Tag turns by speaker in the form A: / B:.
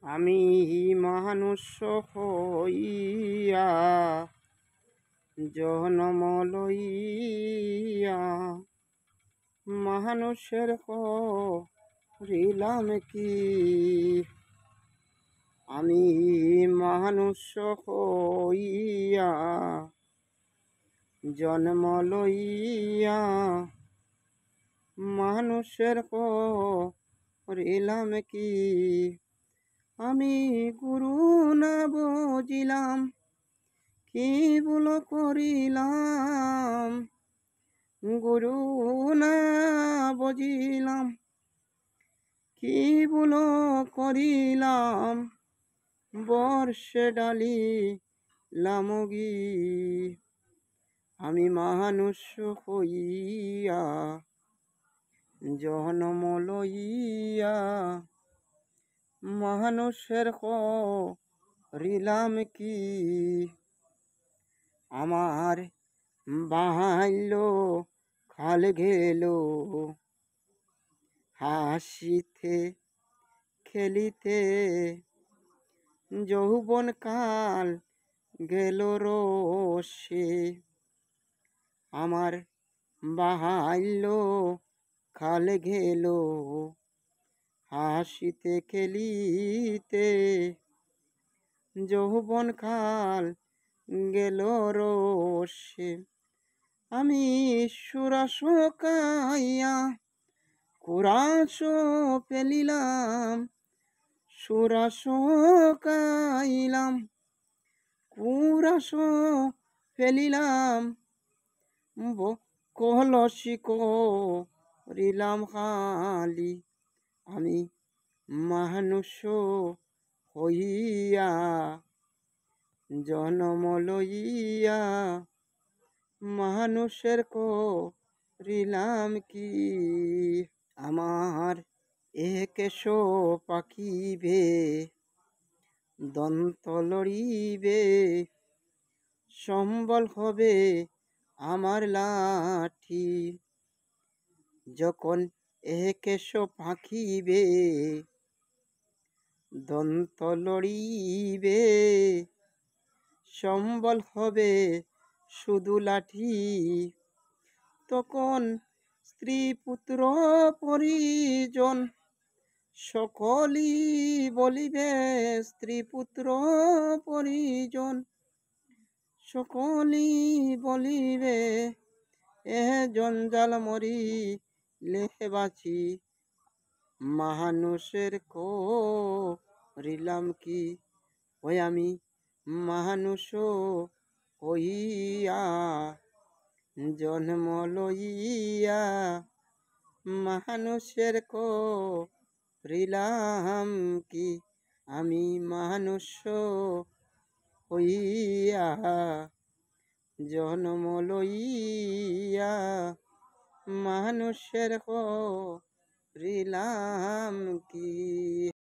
A: আমি মানুষ হইয়া জনম লইয়া মানুষের করিলাম কি। আমি মানুষ হইয়া জন্ম লইয়া মানুষের করিলাম কি। আমি গুরু না বুঝিলাম কি ভুল করিলাম, গুরু না বুঝিলাম কি ভুল করিলাম, বর্ষে ডালিলাম গি। আমি মানুষ হইয়া জনম লইয়া মানুষের করিলাম কি। আমার বাল্য কাল গেল হাসিতে খেলিতে, যৌবন কাল গেল রোষে। আমার বাল্য কাল গেল হাসিতে খেলিতে, যৌবন কাল গেল রোষে। আমি সুরাস কাইয়া কুরাস ফেলিলাম, সুরাস কাইলাম কুরাস ফেলিলাম, কলসি করিলাম খালি। আমি মানুষ হইয়া জনম লইয়া মানুষের করিলাম কি। আমার একেশ পাকিবে দন্ত লড়িবে, সম্বল হবে আমার লাঠি। যখন একেশ পাকিবে দন্ত লড়িবে, সম্বল হবে শুধু লাঠি। তখন স্ত্রী পুত্র পরিজন সকলই বলিবে, স্ত্রী পুত্র পরিজন সকলই বলিবে, এ জঞ্জাল মরিলে বাঁচি। মানুষের করিলাম কি। ওই আমি মানুষ হইয়া জন্ম লইয়া মানুষের করিলাম কি। আমি মানুষ হইয়া জন্ম লইয়া মানুষের করিলাম কি।